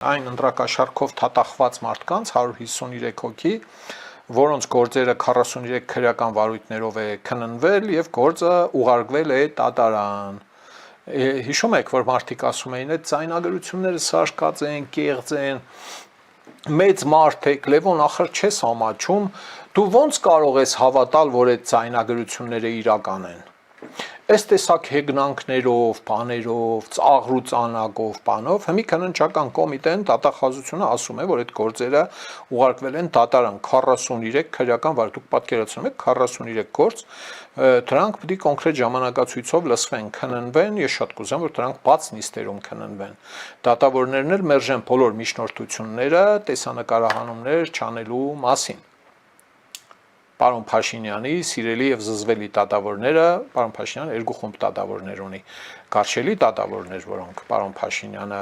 այն ընտրակաշառքով թաթախված մարդկանց 153 հոգի, որոնց գործերը 43 քրեական վարույթներով է քննվել եւ գործը ուղարկվել է դատարան։ Հիշում եք, որ մարդիկ ասում էին, այդ ձայնագրությունները սարքած են, կեղծ են, մեծ մարդ եք, Լևոն, ախր չես ամաչում, դու ոնց կարող ես հավատալ, որ այդ ձայնագրությունները իրական են։ Այս տեսակ հեգնանքներով, բաներով, ծաղր ու ծանագով, բանով, հիմի քննչական կոմիտեն դատախազությունը ասում է, որ այդ գործերը ուղարկվել են դատարան 43 քրեական վարույթ, դուք պատկերացնում եք 43 գործ, դրանք պետք է կոնկրետ ժամանակացույցով լսվեն, քննվեն, ես շատ կուզեմ, որ դրանք բաց նիստերում քննվեն։ Դատավորներն էլ մերժեն բոլոր միջնորդությունները, տեսանկարահանումներ չանելու մասին։ Պարոն Փաշինյանի սիրելի եւ զզվելի դատավորները, պարոն Փաշինյանը երկու խումբ դատավորներ ունի, կարճելի դատավորներ, որոնք պարոն Փաշինյանը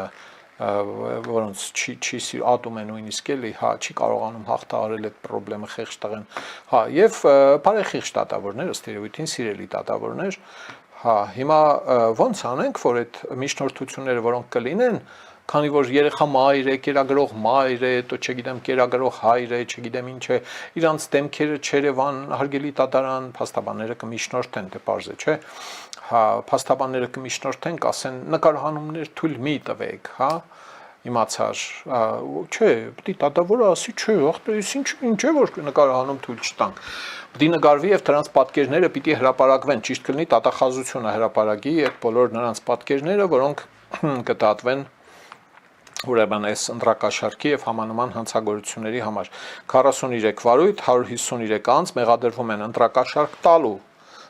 որոնց չի ատում է նույնիսկ էլի, հա, չի կարողանում հաղթահարել այդ խնդրը խեղճ տղեն, հա, եւ բարեխիղճ դատավորներ, ըստ երևույթին սիրելի դատավորներ, հա, հիմա ոնց անենք, որ այդ միջնորդությունները, որոնք կլինեն, քանի որ երեխա մայր է, կերակրող մայր է, то չգիտեմ, կերակրող հայր է, չգիտեմ ինչ է, իրանց դեմքերը Չերևան, հարգելի դատարան, փաստաբանները կմիջնորդեն, դե պարզ է, չէ՞։ Հա, փաստաբանները կմիջնորդեն, կասեն նկարահանումներ թույլ մի տվեք, հա, իմացար, չէ, պետք է դատավորը ասի, չէ, ախտերից ինչ է որ նկարահանում թույլ չտանք։ Պետք է նկարվի եւ դրանց պատկերները պիտի հրապարակվեն, ճիշտ կլինի դատախազությունը հրապարակի այդ բոլոր նրանց պատկերները, որոնք կդատվեն ուրեմն այս ընտրակաշառքի եւ համանման հանցագործությունների համար 43 վարույթ 153 անձ մեղադրվում են ընտրակաշառք տալու,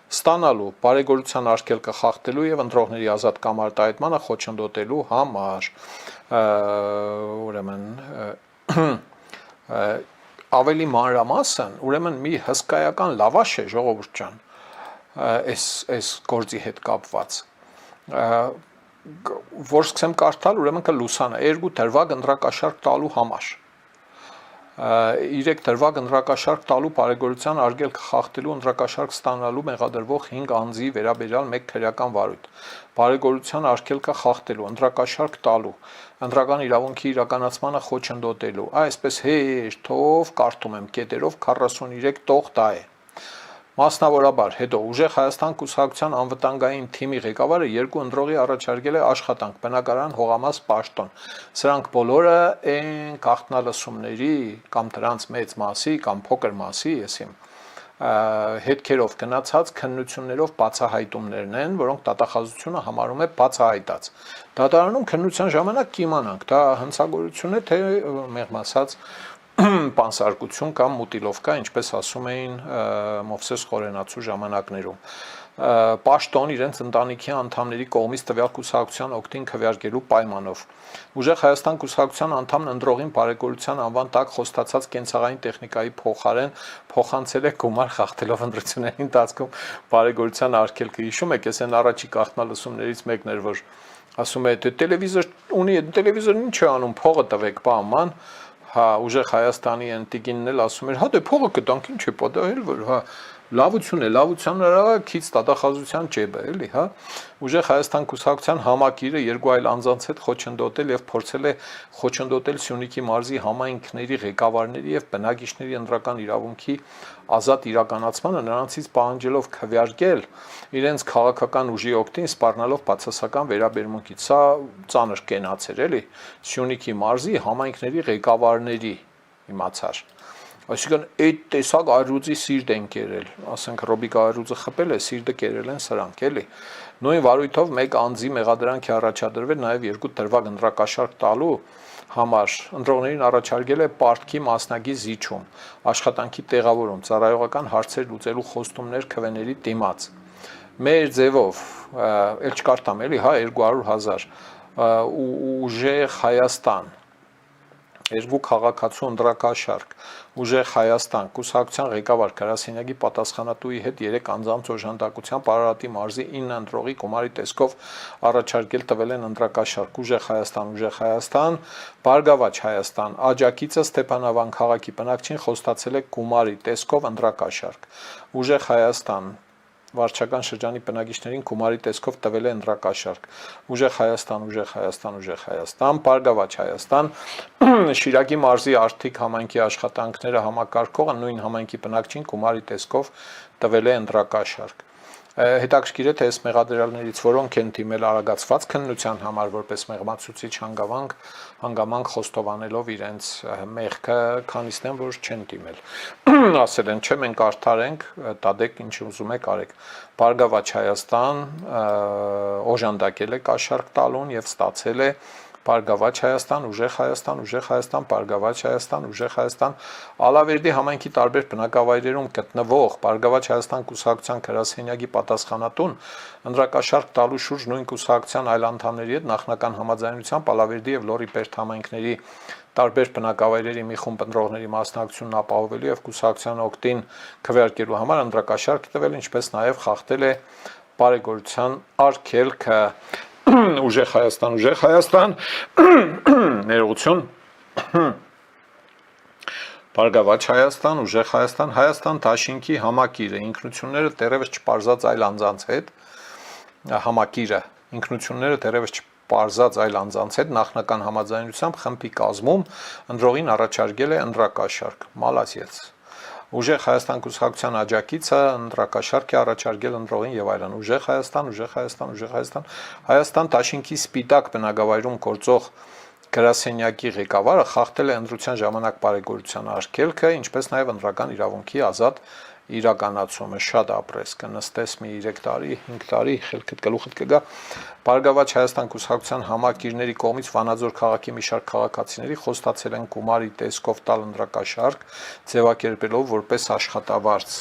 ստանալու, բարեգործության արգելքը խախտելու եւ ընտրողների ազատ կամարտահայտմանը խոչընդոտելու համար։ Ուրեմն ավելի մանրամասն, ուրեմն մի հսկայական լավաշ է ժողովուրդ ջան, այս գործի հետ կապված։ Որ սկսեմ կարդալ, ուրեմն կլուսանա 2 դրվագ ընտրակաշառք տալու համար, 3 դրվագ ընտրակաշառք տալու բարեգործության արգելքը խախտելու ընտրակաշառք ստանալու մեղադրվող 5 անձի վերաբերյալ 1 քրեական վարույթ, բարեգործության արգելքը խախտելու ընտրակաշառք տալու, ընտրական իրավունքի իրականացմանը խոչընդոտելու, այսպես հերթով կարդում եմ կետերով 43 տող դա է։ Մասնավորաբար, հետո Ուժեղ Հայաստան կուսակցության անվտանգային թիմի ղեկավարը 2 ընտրողի առաջարկել է աշխատանք, բնակարան, հողամաս, պաշտոն։ Սրանք բոլորը այն գաղտնալսումների կամ դրանց մեծ մասի կամ փոքր մասի, եսիմ հետքերով գնացած քննություններով բացահայտումներն են, որոնք դատախազությունը համարում է բացահայտած։ Դատարանում քննության ժամանակ կիմանանք, դա հանցագործություն է, թե մեղմ ասած պանսարկություն կամ մուտիլովկա, ինչպես ասում էին Մովսես Խորենացու ժամանակներում։ Պաշտոն իրենց ընտանիքի անդամների կողմից տվյալ կուսակցության օգտին քվեարկելու պայմանով։ Ուժեղ Հայաստան կուսակցության անդամն ընտրողին բարեգործության անվան տակ խոստացած կենցաղային տեխնիկայի փոխարեն փոխանցել է գումար խախտելով ընտրությունների ընթացքում բարեգործության արգելքը։ Հիշում եք, ես այն առաջի գաղտնալսումներից մեկն էր, որ ասում է, թե տելևիզոր ունի, տելևիզորն ինչ է անում, փողը տվեք, բաման։ Հա, Ուժեղ Հայաստանի են տիկինն էլ ասում էր, հա դե փողը կտանք, ինչ է պատահել, որ հա լավություն է, լավության քիչ դատախազության ջեբը, էլի, հա։ Ուժեղ Հայաստան կուսակցության համակիրը 2 այլ անձանց հետ խոչընդոտել եւ փորձել է խոչընդոտել Սյունիքի մարզի համայնքների ղեկավարների եւ բնակիչների ընտրական իրավունքի ազատ իրականացմանը, նրանցից պահանջելով քվեարկել իրենց քաղաքական ուժի օգտին սպառնալով բացասական վերաբերմունքից։ Սա ծանր կենաց էր, էլի, Սյունիքի մարզի համայնքների ղեկավարների, իմացար։ Այսինքն այդ տեսակ այրուձի սիրտ են կերել, ասենք Ռոբիկ այրուձը խփել է, սիրտը կերել են սրանք, էլի։ Նույն վարույթով մեկ անձի մեղադրանքի առաջադրվել նաև 2 դրվագ ընտրակաշառք տալու համար ընտրողներին առաջարկել է պարտքի մասնակի զիջում, աշխատանքի տեղավորում, ծառայողական հարցեր լուծելու խոստումներ քվեների դիմաց։ Մեր ձևով, էլ չկարտամ, էլի, հա 200,000 Ուժեղ Հայաստան 2 քաղաքացու ընտրակաշառք, Ուժեղ Հայաստան, կուսակցության ղեկավար Գրասենյակի պատասխանատուի հետ 3 անձանց օժանդակությամբ Արարատի մարզի 9 ընտրողի գումարի տեսքով առաջարկել տվել են ընտրակաշառք, Ուժեղ Հայաստան, Բարգավաճ Հայաստան, աջակիցը Ստեփանավան քաղաքի բնակչին խոստացել է գումարի տեսքով ընտրակաշառք, Ուժեղ Հայաստան, վարչական շրջանի բնակիչներին գումարի տեսքով տվել է ընտրակաշարք։ Ուժեղ Հայաստան, Ուժեղ Հայաստան, Ուժեղ Հայաստան, Բարգավաճ Հայաստան, Շիրակի մարզի Արթիկ համայնքի աշխատանքները համակարգողը նույն համայնքի բնակչին գումարի տեսքով տվել է ընտրակաշարք։ Հետաքրքիր է, թե այս մեղադրյալներից որոնք են դիմել արագացված քննության համար որպես մեղմացուցիչ հանգամանք խոստովանելով իրենց մեղքը, քանիսն են, որ չեն դիմել։ Ասել են, չէ, մենք արդար ենք, տադեք ինչ ուզում եք արեք։ Բարգավաճ Հայաստան օժանդակել է կաշառք տալուն եւ ստացել է Բարգավաճ Հայաստան, Ուժեղ Հայաստան, Ուժեղ Հայաստան, Բարգավաճ Հայաստան, Ուժեղ Հայաստան, Ալավերդի համայնքի տարբեր բնակավայրերում գտնվող Բարգավաճ Հայաստան կուսակցության գրասենյակի պատասխանատուն ընտրակաշառք տալու շուրջ նույն կուսակցության այլ անդամների հետ նախնական համաձայնությամբ Ալավերդի եւ Լոռի Պերտ համայնքների տարբեր բնակավայրերի մի խումբ ընտրողների մասնակցությունն ապահովելու եւ կուսակցության օգտին քվեարկելու համար ընտրակաշառք տվել, ինչպես նաեւ խախտել է բարեգործության արգելքը։ Ուժեղ Հայաստան, Ուժեղ Հայաստան, ներողություն, Բարգավաճ Հայաստան, Ուժեղ Հայաստան, Հայաստան դաշինքի համակիրը, ինքնությունները դեռևս չպարզած այլ անձանց հետ, համակիրը, ինքնությունները դեռևս չպարզած այլ անձանց հետ նախնական համաձայնությամբ խմբի կազմում ընտրողին առաջարկել է ընտրակաշառք, մալացիեց։ Ուժեղ Հայաստան կուսակցության աջակիցը ընտրակաշառք է առաջարկել ընտրողին եւ այլն։ Ուժեղ Հայաստան, Ուժեղ Հայաստան, Ուժեղ Հայաստան, Հայաստան դաշինքի Սպիտակ բնակավայրում գործող գրասենյակի ղեկավարը խախտել է ընտրության ժամանակ բարեգործության արգելքը, ինչպես նաեւ ընտրական իրավունքի ազատ իրականացումը։ Շատ ապրես կնստես մի 3 տարի, 5 տարի, խելքդ գլուխդ կգա։ Բարգավաճ Հայաստան կուսակցության համակիրների կողմից Վանաձոր քաղաքի մի շարք քաղաքացիների խոստացել են գումարի տեսքով տալ ընտրակաշառք, ձևակերպելով որպես աշխատավարձ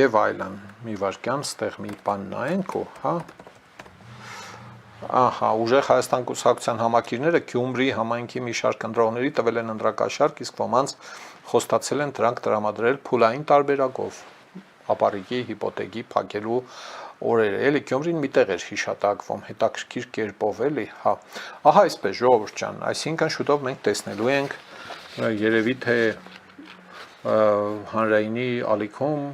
եւ այլն։ Մի վարքյան, ստեղ մի բան նայենք ու, հա։ Ահա, Ուժեղ Հայաստան կուսակցության համակիրները Գյումրի համայնքի մի շարք ընտրողների տվել են ընտրակաշառք, իսկ ոմանց խոստացել են դրանք տրամադրել փուլային տարբերակով, ապառիկի, հիպոթեկի փակելու օրերը, էլի Գյումրին միտեղ էր հիշատակվում, հետաքրքիր կերպով, էլի, հա։ Ահա այսպես, ժողովուրդ ջան, այսինքն շուտով մենք տեսնելու ենք երևի թե հանրայինի ալիքում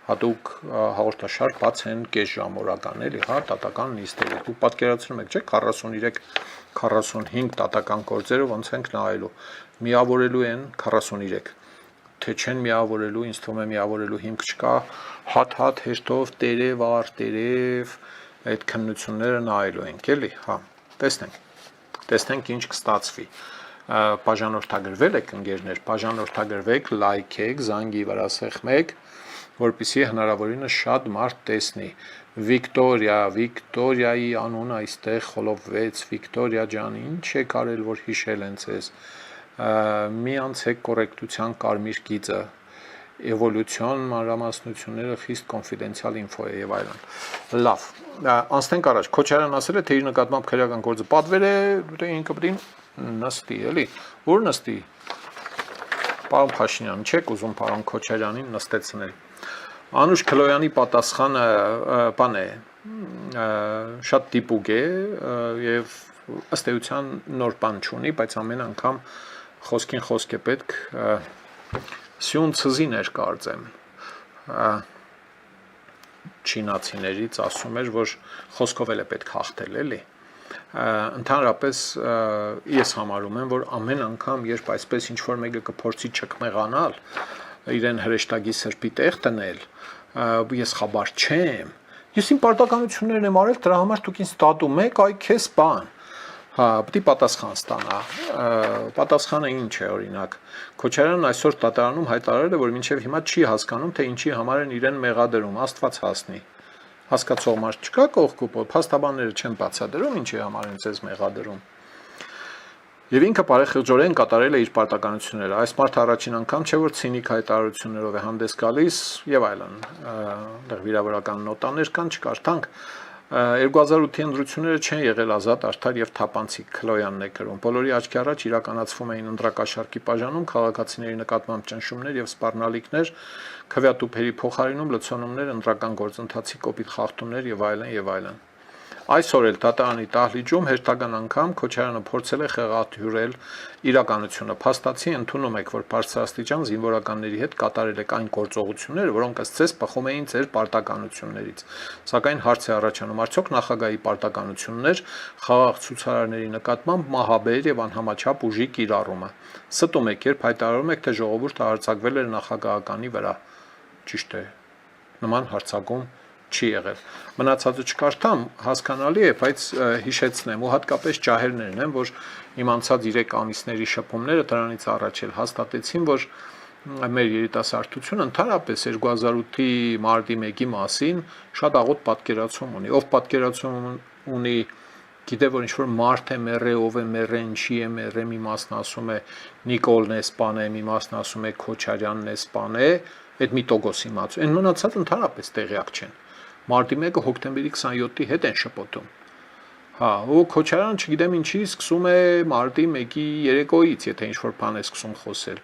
հատուկ հաղորդաշարք բաց են կես ժամորական, էլի, հա, տատական նիստերի։ Դուք պատկերացնում եք, չէ՞, 43-45 տատական գործերը ոնց ենք նայելու։ Միավորելու են 43, թե չեն միավորելու, ինձ թվում է միավորելու հիմք չկա, հատ հեշտով տերև առ տերև այդ քննությունները նայելու ենք, էլի, հա, տեսնենք ինչ կստացվի։ Բաժանորդագրվել եք ընկերներ, բաժանորդագրվեք, լայքեք, զանգի վրա սեղմեք, որպեսզի հնարավորինս շատ մարդ տեսնի։ Վիկտորիայի անունը այստեղ խոլոպվեց, Վիկտորիա ջան, ինչ եք արել, որ հիշել են ձեզ։ Մի անցեք կոռեկտության կարմիր գիծը, էվոլյուցիոն մանրամասնությունները խիստ կոնֆիդենցիալ ինֆո է եւ այլն։ Լավ, անցնենք առաջ։ Քոչարյանն ասել է, թե իր նկատմամբ քրեական գործը պատվեր է, ինքը պետք է նստի, էլի։ Ուր նստի։ Պարոն Փաշինյան, չեք ուզում պարոն Քոչարյանին նստեցնել։ Անուշ Քլոյանի պատասխանը բան է, շատ դիպուկ է եւ ըստ էության նոր բան չունի, բայց ամեն անգամ խոսքին խոսք է պետք սյուն ցզին էր կարծեմ չինացիներից ասում էր, որ խոսքով էլ է պետք հաղթել, էլի։ Ընդհանրապես ես համարում եմ, որ ամեն անգամ, երբ այսպես ինչ-որ մեկը կփորձի չկմեղանալ, իրեն հրեշտակի սրբի տեղ տնել, ես խաբար չեմ, ես իմ պարտականություններն եմ արել, դրա համար դուք ինձ ստատում եք, այ քեզ բան, հա, պետք է պատասխան ստանա, պատասխանը ինչ է օրինակ, Քոչարյանն այսօր դատարանում հայտարարել է, որ մինչև հիմա չի հասկանում, թե ինչի համար են իրեն մեղադրում, Աստված հասնի, հասկացող մարդ չկա կողքուպով, փաստաբանները չեն բացատրում, ինչի համար են ձեզ մեղադրում։ Եվ ինքը բարեխիղճորեն կատարել է իր պարտականությունները։ Այս մարդը առաջին անգամ չէ, որ ցինիկ հայտարարություններով է հանդես գալիս եւ այլն։ Այդտեղ վիրավորական նոտաներ կան, չկարդանք։ 2008-ի ընտրությունները չեն եղել ազատ, արդար եւ թափանցիկ, Քլոյանն է գրում։ Բոլորի աչքի առաջ իրականացվում էին ընտրակաշառքի բաժանում, քաղաքացիների նկատմամբ ճնշումներ եւ սպառնալիքներ, քվեատուփերի փոխարինում, լցոնումներ, ընտրական գործընթացի կոպիտ խախտումներ եւ այլն եւ այլն։ Այսօր էլ դատարանի դահլիճում հերթական անգամ Քոչարյանը փորձել է խեղաթյուրել իրականությունը։ Փաստացի ընդունում եք, որ բարձրաստիճան զինվորականների հետ կատարել եք այն գործողությունները, որոնք ըստ ձեզ բխում էին ձեր պարտականություններից։ Սակայն հարց է առաջանում, արդյոք նախագահի պարտականություններ խաղաղ ցուցարարների նկատմամբ մահաբեր եւ անհամաչափ ուժի կիրառումը։ Ստում եք, երբ հայտարարում եք, թե ժողովուրդը հարձակվել էր նախագահականի վրա։ Ճիշտ է։ Նման հարձակում չի եղել։ Մնացածը չկարդամ, հասկանալի է, բայց հիշեցնեմ ու հատկապես ջահելներն են, որ իմ անցած 3 ամիսների շփումները դրանից առաջ էլ հաստատեցին, որ մեր երիտասարդությունը ընդհանրապես 2008-ի մարտի 1-ի մասին շատ աղոտ պատկերացում ունի։ Ով պատկերացում ունի, գիտե, որ ինչ-որ մարդ է մեռե, ով է մեռե, ինչի է մեռե, մի մասն ասում է Նիկոլն է սպանել, մի մասն ասում է Քոչարյանն է սպանել, այդ մի տոկոս իմացու։ Այն մնացած ընդհանրապես տեղյակ չեն։ Մարտի 1-ը հոկտեմբերի 27-ի հետ են շփոթում։ Հա, ու Քոչարյանը չգիտեմ ինչի սկսում է մարտի 1-ի երեկոյից, եթե ինչ-որ բան է սկսում խոսել։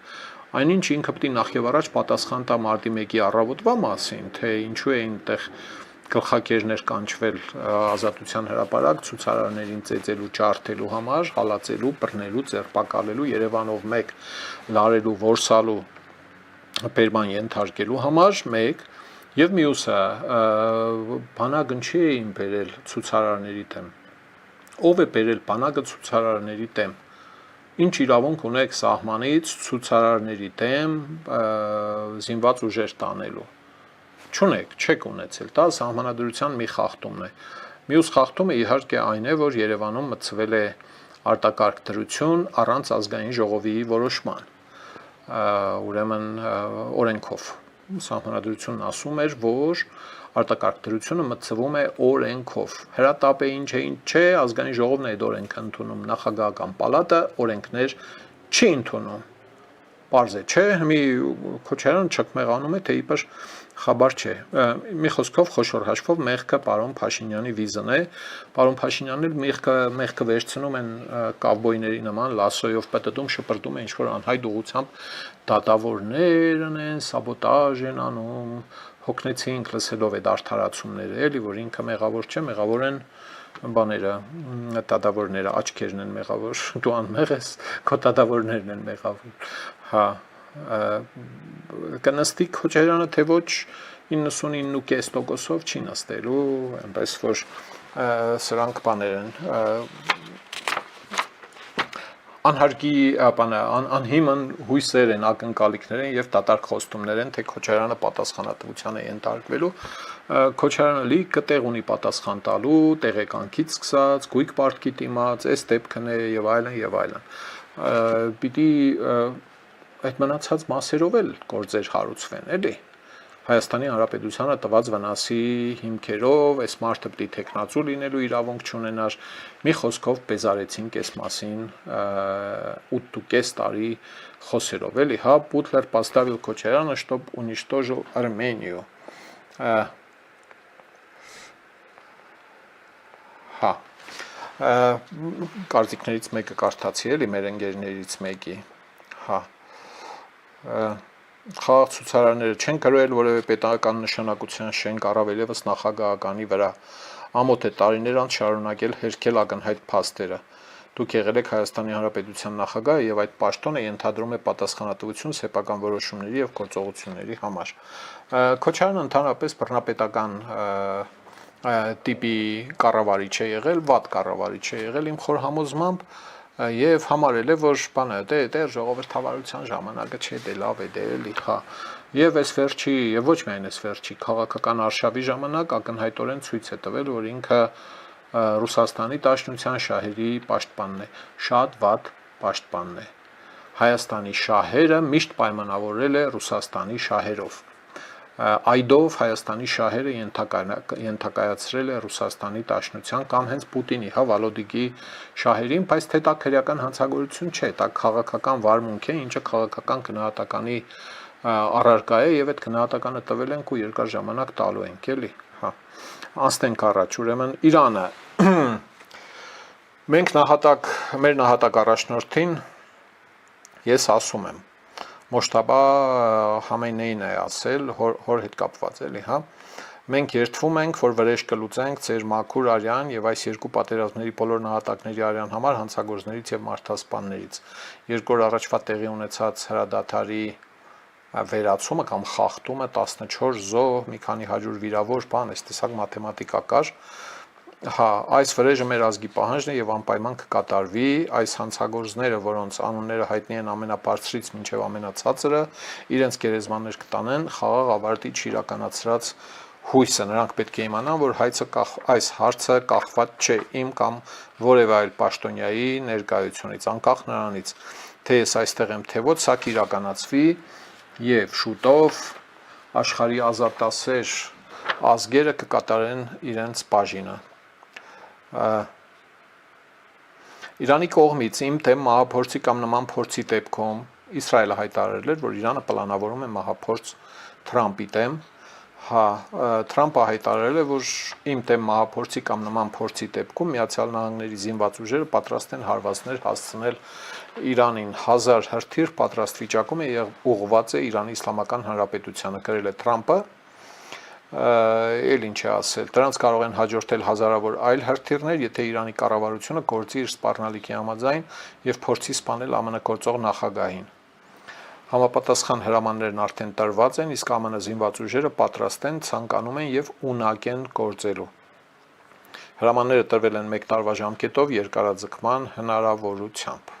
Այնինչ ինքը պետք է նախ եւ առաջ պատասխան տա մարտի 1-ի առավոտվա մասին, թե ինչու է այնտեղ գլխակերներ կանչվել Ազատության հրապարակ ցուցարարներին ծեծելու, ջարդելու համար, հալածելու, բռնելու, ձերբակալելու, Երևանով մեկ լարելու, որսալու, բերման ենթարկելու համար, մեկ Եվ մյուսը բանակը չի էին բերել ցուցարարների դեմ։ Ով է բերել բանակը ցուցարարների դեմ։ Ինչ իրավունք ունեք սահմանից ցուցարարների դեմ զինված ուժեր տանելու։ Չունեք, չեք ունեցել, դա սահմանադրության մի խախտումն է։ Մյուս խախտումը իհարկե այն է, որ Երևանում մտցվել է արտակարգ դրություն առանց ազգային ժողովի որոշման։ Ուրեմն օրենքով Սահմանադրությունն ասում էր, որ արտակարգ դրությունը մտցվում է օրենքով։ Հրատապ է ինչ է, ինչ չէ, ազգային ժողովն է այդ օրենքը ընդունում, նախագահական պալատը օրենքներ չի ընդունում։ Պարզ է, չէ, մի Քոչարյանը չկմեղանում է, թե իբր խաբար չէ։ Մի խոսքով խոշոր հաշվով մեղքը պարոն Փաշինյանի վիզն է։ Պարոն Փաշինյանն էլ մեղքը վերցնում են կավբոյների նման լասոյով պտտում, շպրտում է ինչ-որ անհայտ ուղությամբ դատավորներն են, սաբոտաժ են անում, հոգնեցինք լսելով այդ արդարացումները, էլի որ ինքը մեղավոր չէ, մեղավոր են բաները, դատավորները, աչքերն են մեղավոր, դու անմեղ ես, քո դատավորներն են մեղավոր։ Հա, կնստի Քոչարյանը, թե ոչ 99.5%-ով չի նստելու, այնպես որ սրանք բաներ են, անհարգի անհիմն հույսեր են, ակնկալիքներ են եւ դատարկ խոստումներ են, թե Քոչարյանը պատասխանատվության է ենթարկվելու։ Քոչարյանը լիքը տեղ ունի պատասխան տալու, տեղեկանքից սկսած, գույք պարտքի դիմաց, այս դեպքն է եւ այլն եւ այլն։ Պիտի այդ մնացած մասերով էլ գործեր հարուցվեն, էլի։ Հայաստանի Հանրապետությանը տված վնասի հիմքերով այս մարդը պետք է տեխնացու լինելու իրավունք չունենար։ Մի խոսքով բեզարեցինք այս մասին 8.5 տարի խոսերով, էլի, հա, Butler поставил Քոչարյանը, чтоб уничтожил Армению։ Հա։ Կարծիքներից մեկը կարդացի, էլի, մեր ընկերներից մեկի։ Հա։ Խաղաղ ցուցարարները չեն գրել որևէ պետական նշանակության շենք առավել եւս նախագահականի վրա։ Ամոթ է տարիներ անց շարունակել հերքել ակնհայտ փաստերը։ Դուք եղել եք Հայաստանի Հանրապետության նախագահը եւ այդ պաշտոնը ենթադրում է պատասխանատվություն սեփական որոշումների եւ գործողությունների համար։ Քոչարյանը ընդհանրապես բռնապետական տիպի կառավարիչ է եղել, վատ կառավարիչ է եղել իմ խոր համոզմամբ եւ համարել է, որ բանը դե ժողովրդավարության ժամանակը չէ, դե լավ է, դե էլի, հա։ Եվ այս վերջի, եւ ոչ միայն այս վերջի քաղաքական արշավի ժամանակ ակնհայտորեն ցույց է տվել, որ ինքը Ռուսաստանի Դաշնության շահերի պաշտպանն է, շատ վատ պաշտպանն է։ Հայաստանի շահերը միշտ պայմանավորել է Ռուսաստանի շահերով։ Այդով Հայաստանի շահերը ենթակայացրել է Ռուսաստանի Դաշնության կամ հենց Պուտինի, հա, Վալոդիկի շահերին, բայց թե դա քրեական հանցագործություն չէ, դա քաղաքական վարմունք է, ինչը քաղաքական գնահատականի առարկա է եւ այդ գնահատականը տվել ենք ու երկար ժամանակ տալու ենք, էլի, հա։ Անցնենք առաջ, ուրեմն Իրանը։ Մենք մեր նահատակ առաջնորդին ես ասում եմ Մոջթաբա Խամենեին է ասել, հոր հետ կապված էլի, հա։ Մենք երդվում ենք, որ վրեժ կլուծենք ձեր մաքուր արյան եւ այս երկու պատերազմների բոլոր նահատակների արյան համար հանցագործներից եւ մարդասպաններից։ 2 օր առաջվա տեղի ունեցած հրադադարի վերացումը կամ խախտումը 14 զոհ, մի քանի 100 վիրավոր, բան, այս տեսակ մաթեմատիկա կար։ Հա, այս վրեժը մեր ազգի պահանջն է եւ անպայման կկատարվի, այս հանցագործները, որոնց անունները հայտնի են ամենաբարձրից մինչեւ ամենացածրը, իրենց գերեզմաններ կտանեն խաղաղ ավարտի չիրականացրած հույսը, նրանք պետք է իմանան, որ այս հարցը կախված չէ իմ կամ որևէ այլ պաշտոնյայի ներկայությունից, անկախ նրանից, թե ես այստեղ եմ, թե ոչ, սա կիրականացվի եւ շուտով աշխարհի ազատասեր ազգերը կկատարեն իրենց բաժինը։ Իրանի կողմից իմ դեմ մահափորձի կամ նման փորձի դեպքում Իսրայելը հայտարարել էր, որ Իրանը պլանավորում է մահափորձ Թրամփի դեմ։ Հա, Թրամփը հայտարարել է, որ իմ դեմ մահափորձի կամ նման փորձի դեպքում Միացյալ Նահանգների զինված ուժերը պատրաստ են հարվածներ հասցնել Իրանին 1000 հրթիռ պատրաստ վիճակում է եւ ուղղված է Իրանի Իսլամական Հանրապետությանը, գրել է Թրամփը։ Էլ ինչ է ասել, դրանց կարող են հաջորդել հազարավոր այլ հրթիռներ, եթե Իրանի կառավարությունը գործի իր սպառնալիքի համաձայն եւ փորձի սպանել ԱՄՆ գործող նախագահին։ Համապատասխան հրամաններն արդեն տրված են, իսկ ԱՄՆ զինված ուժերը պատրաստ են, ցանկանում են եւ ունակ են գործելու։ Հրամանները տրվել են 1 տարվա ժամկետով երկարաձգման հնարավորությամբ։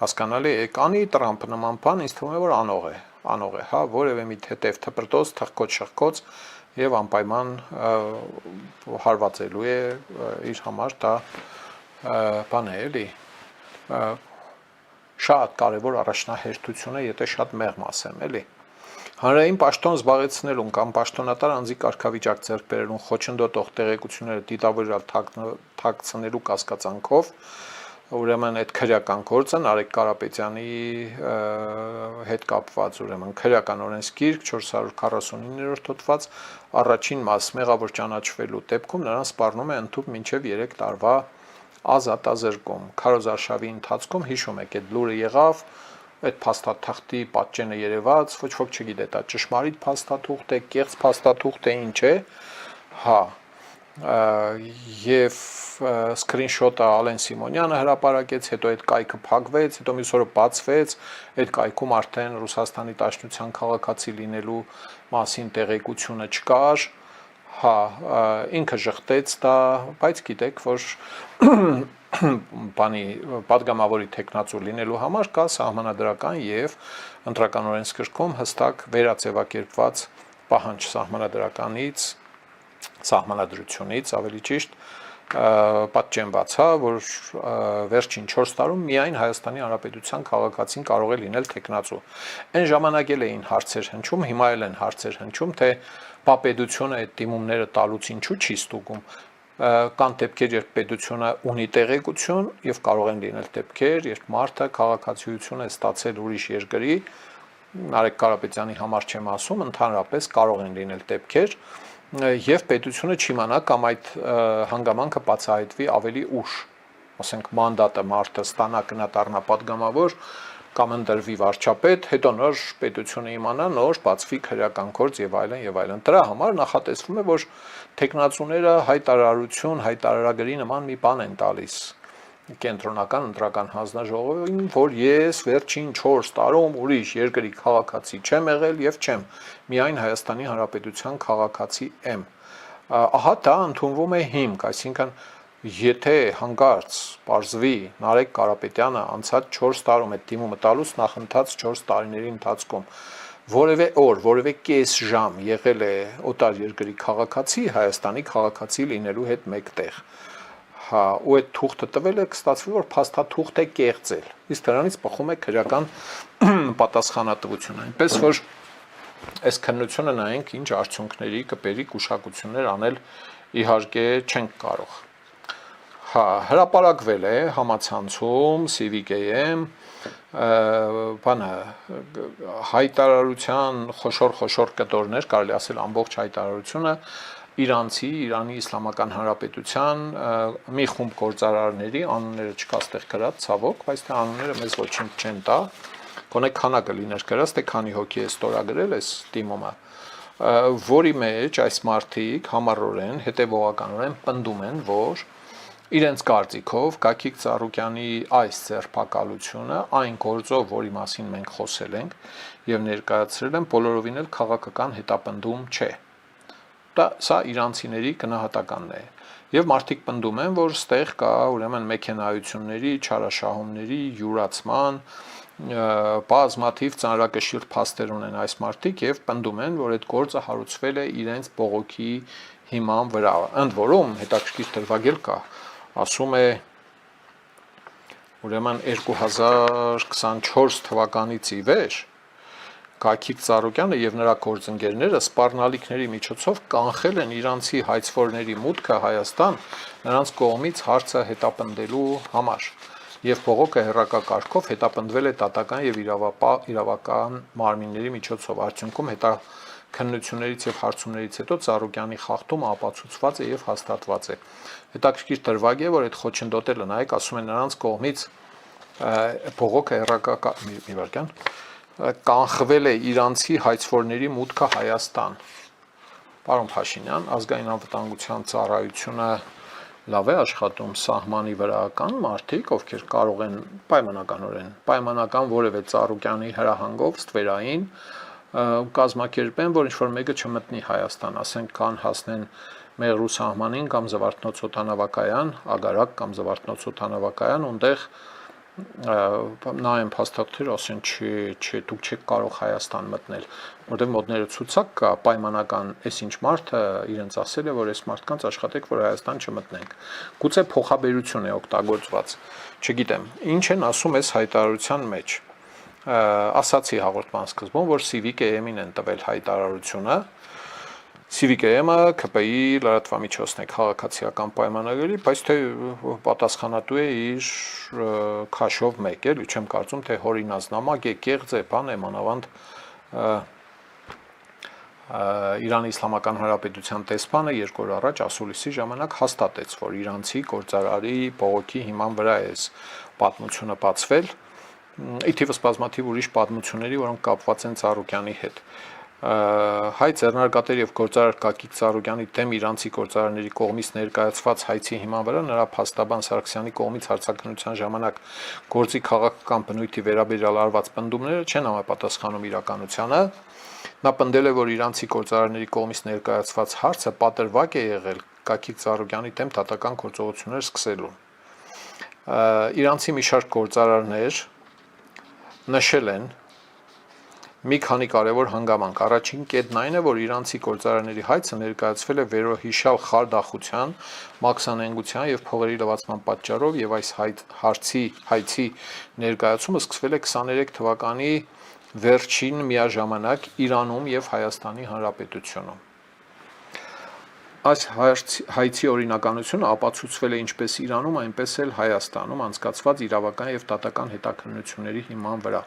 Հասկանալի է, կանի Տրամփը նման բան, ինձ թվում է, որ անող է, հա, որևէ մի թեթև թպրտոց, թխկոց շխկոց եւ անպայման հարվածելու է իր համար դա բան է էլի շատ կարևոր առաջնահերթություն է, եթե շատ մեղմ ասեմ, էլի։ Հանրային պաշտոն զբաղեցնելուն կամ պաշտոնատար անձի կարգավիճակ ձեռք բերելուն խոչընդոտող տեղեկությունները դիտավորյալ թաքցնելու կասկածանքով, ուրեմն այդ քրեական գործը Նարեկ Կարապետյանի հետ կապված, ուրեմն քրեական օրենսգիրք 449-րդ հոդված առաջին մաս մեղավոր ճանաչվելու դեպքում նրան սպառնում է ընդհուպ մինչև 3 տարվա ազատազրկում։ Քարոզարշավի ընթացքում հիշում եք, այդ լուրը եղավ, այդ փաստաթղթի պատճենը երևաց, ոչ ոք չգիտե դա ճշմարիտ փաստաթուղթ է, կեղծ փաստաթուղթ է, ինչ է, հա, եւ սկրինշոտը Ալեն Սիմոնյանը հրապարակեց, հետո այդ կայքը փակվեց, հետո մյուս օրը բացվեց, այդ կայքում արդեն Ռուսաստանի Դաշնության քաղաքացի լինելու մասին տեղեկությունը չկար, հա, ինքը ժխտեց դա, բայց գիտեք, որ բանի պատգամավորի տեխնացու լինելու համար կա սահմանադրական եւ ընտրական օրենսգրքում հստակ վերաձևակերպված պահանջ սահմանադրությունից, ավելի ճիշտ պատճենված, հա, որ վերջին 4 տարում միայն Հայաստանի Հանրապետության քաղաքացին կարող է լինել տեխնացու։ Այն ժամանակ էլ էին հարցեր հնչում, հիմա էլ են հարցեր հնչում, թե պետությունը այդ դիմումները տալուց ինչու չի ստուգում։ Կան դեպքեր, երբ պետությունը ունի տեղեկություն եւ կարող են լինել դեպքեր, երբ մարդը քաղաքացիություն է ստացել ուրիշ երկրի, Նարեկ Կարապետյանի համար չեմ ասում, ընդհանրապես կարող են լինել դեպքեր, եւ պետությունը չիմանա կամ այդ հանգամանքը բացահայտվի ավելի ուշ, ասենք մանդատը մարդը ստանա կնատարնա պատգամավոր կամ ընդրվի վարչապետ, հետո նոր պետությունը իմանա, նոր բացվի քրեական գործ եւ այլն եւ այլն։ Դրա համար նախատեսվում է, որ տեխնացուները հայտարարագրի նման մի բան են տալիս կենտրոնական ընտրական հանձնաժողովին, որ ես վերջին 4 տարում ուրիշ երկրի քաղաքացի չեմ եղել եւ չեմ, միայն Հայաստանի Հանրապետության քաղաքացի եմ։ Ահա դա ընդունվում է հիմք, այսինքն եթե հանկարծ պարզվի Նարեկ Կարապետյանը անցած 4 տարում այդ դիմումը տալուց նախընթաց 4 տարիների ընթացքում որևէ օր, որևէ կես ժամ եղել է օտար երկրի քաղաքացի, Հայաստանի քաղաքացի լինելու հետ մեկտեղ, հա, ու այդ թուղթը տվել է, կստացվի, որ փաստաթուղթ է կեղծել, իսկ դրանից բխում է քրեական պատասխանատվություն, այնպես որ այս քննությունը նայենք ինչ արդյունքների կբերի գուշակություններ անել իհարկե չենք կարող։ Հա, հրապարակվել է համացանցում Civic.am բանը հայտարարության խոշոր կտորներ, կարելի ասել ամբողջ հայտարարությունը Իրանի Իսլամական Հանրապետության մի խումբ գործարարների անունները չկա ստեղ գրած, ցավոք, բայց թե անունները մեզ ոչինչ չեն տա, գոնե քանակը լիներ գրած, թե քանի հոգի է ստորագրել այս դիմումը, որի մեջ այս մարդիկ համառորեն, հետևողականորեն պնդում են, որ իրենց կարծիքով Գագիկ Ծառուկյանի այս ձերբակալությունը այն գործով, որի մասին մենք խոսել ենք եւ ներկայացրել են, բոլորովին էլ քաղաքական հետապնդում չէ։ Սա իրանցիների գնահատականն է։ Եվ մարդիկ պնդում են, որ ստեղ կա ուրեմն մեքենայությունների, չարաշահումների, յուրացման, բազմաթիվ ծանրակշիռ փաստեր ունեն այս մարդիկ եւ պնդում են, որ այդ գործը հարուցվել է իրենց բողոքի հիման վրա։ Ընդ որում հետաքրքիր դրվագ կա, ասում է ուրեմն 2024 թվականից ի վեր Գագիկ Ծառուկյանը եւ նրա գործընկերները սպառնալիքների միջոցով կանխել են իրանցի հայցվորների մուտքը Հայաստան նրանց կողմից հարցը հետապնդելու համար եւ բողոքը հերրակակարգով հետապնդվել է դատական եւ իրավական մարմինների միջոցով արդյունքում հետաքննություններից եւ հարցումներից հետո Ծառուկյանի խախտումը ապացուցված է եւ հաստատված է։ Հետաքրքիր դրվագ է, որ այդ խոչընդոտելը նայեք, ասում են նրանց կողմից բողոքը հերրակական կանխվել է իրանցի հայցվորների մուտքը Հայաստան։ Պարոն Փաշինյան, ազգային անվտանգության ծառայությունը լավ է աշխատում սահմանի վրա կան մարդիկ, ովքեր կարող են պայմանական որևէ Ծառուկյանի հրահանգով ստվերային կազմակերպեն, որ ինչ-որ մեկը չմտնի Հայաստան, ասենք կան հասնեն Մեղրու սահմանին կամ Զվարթնոց օդանավակայան, Ագարակ կամ Զվարթնոց օդանավակայան, ունտեղ նայեն փաստաթղթեր, ասեն չէ, դուք չեք կարող Հայաստան մտնել, որտեղ մոտները ցուցակ կա պայմանական, այսինչ մարդը իրենց ասել է, որ այս մարդկանց աշխատեք, որ Հայաստան չմտնենք։ Գուցե փոխաբերություն է օգտագործված, չգիտեմ, ինչ են ասում այս հայտարարության մեջ։ Ասացի հաղորդման սկզբում, որ Civic-ը-ին են տվել հայտարարությունը։ Civic-ը ԿՊԻ լրատվամիջոցն է քաղաքացիական պայմանագրերի, բայց թե պատասխանատու է իր քաշով մեկ, էլի չեմ կարծում, թե հորինազնամակ է, կեղծ է, բան է, մանավանդ Իրանի Իսլամական Հանրապետության տեսփանը 2 օր առաջ ասուլիսի ժամանակ հաստատեց, որ իրանցի գործարարի բողոքի հիման վրա է պատմությունը բացվել, ի թիվս բազմաթիվ ուրիշ պատմությունների, որոնք կապված են Ծառուկյանի հետ։ Հայ ձեռնարկատեր եւ գործարար Գագիկ Ծառուկյանի դեմ իրանցի գործարարների կողմից ներկայացված հայցի հիման վրա նրա փաստաբան Սարգսյանի կողմից հարցաքննության ժամանակ գործի քաղաքական բնույթի վերաբերյալ արված պնդումները չեն համապատասխանում իրականությանը։ Նա պնդել է, որ իրանցի գործարարների կողմից ներկայացված հարցը պատրվակ է եղել Գագիկ Ծառուկյանի դեմ դատական գործողություններ սկսելուն։ Իրանցի մի շարք գործարարներ նշել են մի քանի կարևոր հանգամանք։ Առաջին կետն այն է, որ իրանցի գործարարների հայցը ներկայացվել է վերոհիշյալ խարդախության, մաքսանենգության եւ փողերի լվացման պատճառով եւ այս հայցի ներկայացումը սկսվել է 23 թվականի վերջին միաժամանակ Իրանում եւ Հայաստանի Հանրապետությունում։ Այս հայցի օրինականությունը ապացուցվել է ինչպես Իրանում, այնպես էլ Հայաստանում անցկացված իրավական եւ դատական հետաքննությունների հիման վրա։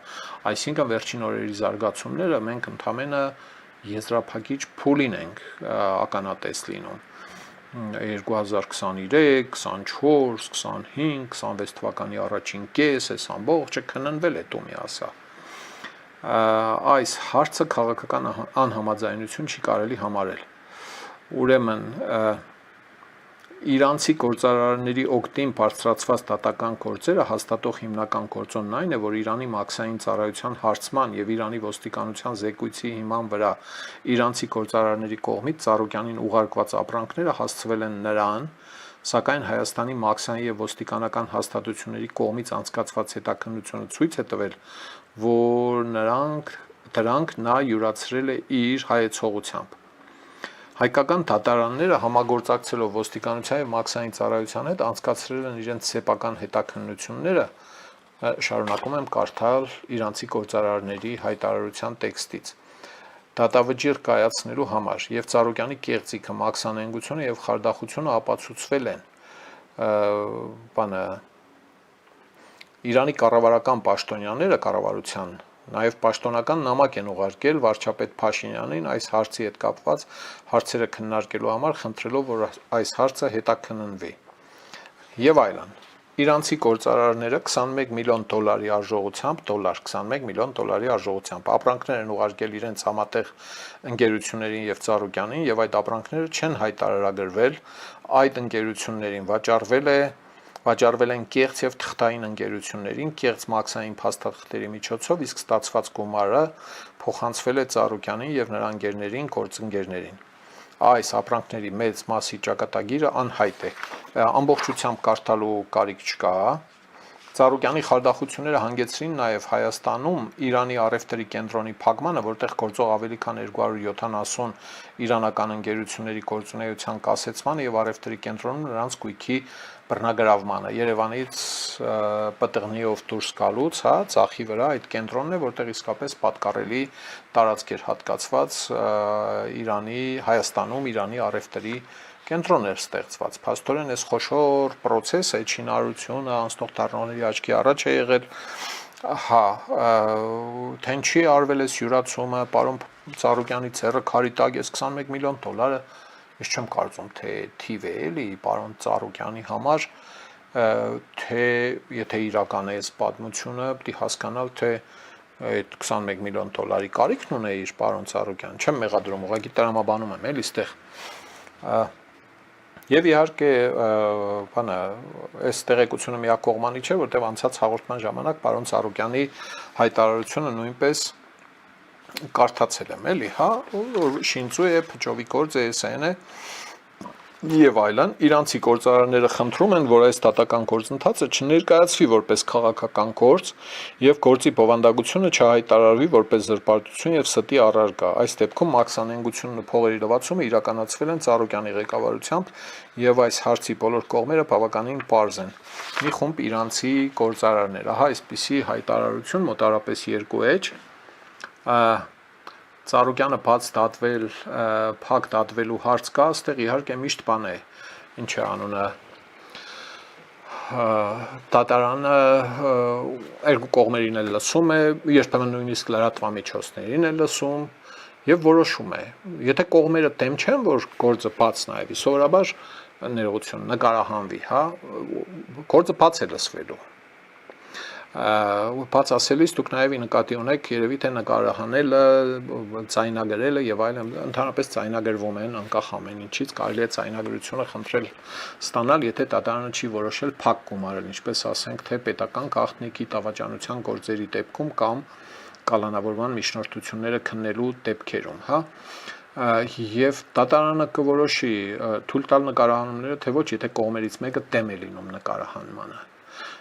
Այսինքն վերջին օրերի զարգացումները մենք ընդամենը եզրափակիչ փուլին ենք ականատես լինում։ 2023, 24, 25, 26 թվականի առաջին կես, այս ամբողջը քննվել է տոմի ասա։ Այս հարցը քաղաքական անհամաձայնություն չի կարելի համարել։ Ուրեմն իրանցի գործարարների օգտին բարձրացված դատական գործերը հաստատող հիմնական գործոնն այն է, որ Իրանի մաքսային ծառայության հարցման եւ Իրանի ոստիկանության զեկույցի հիման վրա իրանցի գործարարների կողմից Ծառուկյանին ուղարկված ապրանքները հասցվել են նրան, սակայն Հայաստանի մաքսային եւ ոստիկանական հաստատությունների կողմից անցկացված հետաքննությունը ցույց է տվել, որ դրանք նա յուրացրել է իր հայեցողությամբ։ Հայկական դատարանները համագործակցելով ոստիկանության եւ մաքսային ծառայության հետ անցկացրել են իրենց սեփական հետաքննությունները, շարունակում եմ կարդալ իրանցի գործարարների հայտարարության տեքստից, դատավճիռ կայացնելու համար եւ Ծառուկյանի կեղծիքը, մաքսանենգությունը եւ խարդախությունը ապացուցվել են Իրանի կառավարական պաշտոնյաները կառավարության Նաև պաշտոնական նամակ են ուղարկել վարչապետ Փաշինյանին այս հարցի հետ կապված հարցերը քննարկելու համար, խնդրելով, որ այս հարցը հետաքննվի։ Եվ այլն։ իրանցի գործարարները 21 միլիոն դոլարի արժողությամբ, 21 միլիոն դոլարի արժողությամբ ապրանքներ են ուղարկել իրենց համատեղ ընկերություններին եւ Ծառուկյանին եւ այդ ապրանքները չեն հայտարարագրվել այդ ընկերություններին վաճառվել են կեղծ եւ թղթային ընկերություններին կեղծ մաքսային փաստաթղթերի միջոցով իսկ ստացված գումարը փոխանցվել է Ծառուկյանին եւ նրա ընկերներին գործընկերներին այս ապրանքների մեծ մասի ճակատագիրը անհայտ է ամբողջությամբ կարդալու կարիք չկա Ծառուկյանի խարդախությունները հանգեցրին նաև Հայաստանում Իրանի առևտրի կենտրոնի փակմանը, որտեղ գործող ավելի քան 270 իրանական ընկերությունների գործունեության կասեցմանը եւ առևտրի կենտրոնում նրանց գույքի բռնագրավմանը։ Երևանից պտղնիով դուրս գալուց, ցախի վրա այդ կենտրոնն է, որտեղ իսկապես պատկառելի տարածք էր հատկացված Հայաստանում Իրանի առևտրի կենտրոն էր ստեղծված։ Փաստորեն այս խոշոր process-ը շինարարությունը անցնող դառնալի աչքի առաջ է եղել։ Թե ինչի արվել է յուրացումը, պարոն Ծառուկյանի ծերը քարի տակ էս 21 միլիոն դոլարը, ես չեմ կարծում, թե թիվ է էլի պարոն Ծառուկյանի համար, թե եթե իրական է այս պատմությունը, պետք է հասկանալ, թե այդ 21 միլիոն դոլարի կարիքն ունեիր պարոն Ծառուկյան, չեմ մեղադրում, ուղղակի տրամաբանում եմ, էլի այստեղ Եվ իհարկե, այս տեղեկությունը միակողմանի չէ, որտեղ անցած հաղորդման ժամանակ պարոն Ծառուկյանի հայտարարությունը նույնպես կարդացել եմ, էլի, շինծու է, փճովի գործ է, սեն է, եւ այլն, իրանցի գործարարները խնդրում են, որ այս դատական գործընթացը չներկայացվի որպես քաղաքական գործ եւ գործի բովանդակությունը չհայտարարվի որպես զրպարտություն եւ ստի առարկա։ Այս դեպքում մաքսանենգությունն ու փողերի լվացումը իրականացվել են Ծառուկյանի ղեկավարությամբ եւ այս հարցի բոլոր կողմերը բավականին պարզ են։ Մի խումբ իրանցի գործարարներ, այսպիսի հայտարարություն մոտարապես 2 էջ Ծառուկյանը բաց դատվել, փակ դատվելու հարց կա, այստեղ իհարկե միշտ բան է, ինչ է անունը, դատարանը երկու կողմերին էլ լսում է, երբեմն նույնիսկ լրատվամիջոցներին էլ լսում եւ որոշում է։ Եթե կողմերը դեմ չեն, որ գործը բաց նայվի, սովորաբար ներողություն նկարահանվի, գործը բաց է լսվելու։ Բաց ասելիս դուք նաև նկատի ունեք երևի թե նկարահանելը, ձայնագրելը եւ այլն, ընդհանրապես ձայնագրվում են անկախ ամեն ինչից, կարելի է ձայնագրությունը խնդրել ստանալ, եթե դատարանը չի որոշել փակ գումարել, ինչպես ասենք թե պետական գաղտնիքի տավաճանության գործերի դեպքում կամ կալանավորման միջնորդությունները քննելու դեպքերում, Եվ դատարանը կորոշի թույլ տալ նկարահանումները, թե ոչ, եթե կողմերից մեկը դեմ է լինում նկարահանմանը։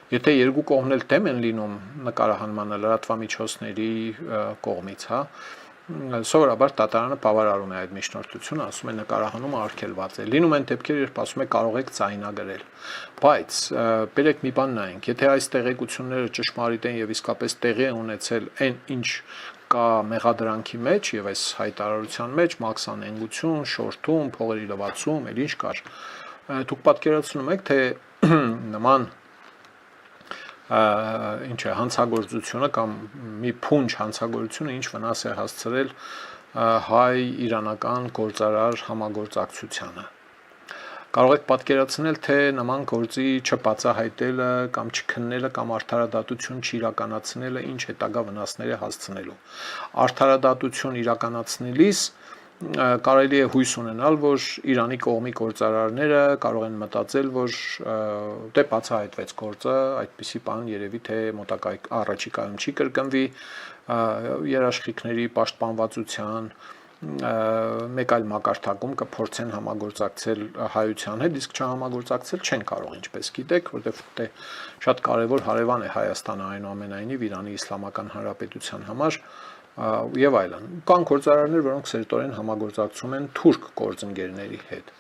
Եթե երկու կողմն էլ դեմ են լինում նկարահանմանը լրատվամիջոցների կողմից, սովորաբար դատարանը բավարարում է այդ միջնորդությունը, ասում է նկարահանումը արգելված է։ Լինում են դեպքեր, երբ ասում է կարող եք ձայնագրել։ Բայց բերեք մի բան նայենք, եթե այս տեղեկությունները ճշմարիտ են եւ իսկապես տեղի են ունեցել այն ինչ կա մեղադրանքի մեջ եւ այս հայտարարության մեջ մաքսանենգություն, շորթում, փողերի լվացում, էլ ինչ կար։ Դուք պատկերացնում եք, թե նման ինչ է հանցագործությունը կամ մի փունջ հանցագործությունը ինչ վնաս է հասցրել հայ-իրանական գործարար համագործակցությանը։ Կարող եք պատկերացնել, թե նման գործի չբացահայտելը կամ չքննելը կամ արդարադատություն չիրականացնելը ինչ հետագա վնասներ է հասցնելու։ Արդարադատություն իրականացնելիս կարելի է հույս ունենալ, որ Իրանի կողմի գործարարները կարող են մտածել, որ դե բացահայտվեց գործը, այդպիսի բան երևի թե մոտակա առաջիկայում չի կրկնվի, երաշխիքների պաշտպանվածության մեկ այլ մակարդակում կփորձեն համագործակցել հայության հետ, իսկ չհամագործակցել չեն կարող, ինչպես գիտեք, որտեղ շատ կարևոր հարևան է Հայաստանը այնուամենայնիվ Իրանի Իսլամական Հանրապետության համար եւ այլն։ Կան գործարարներ, որոնք սերտորեն համագործակցում են թուրք գործընկերների հետ։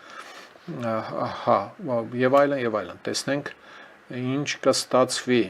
Եվ այլն, տեսնենք ինչ կստացվի։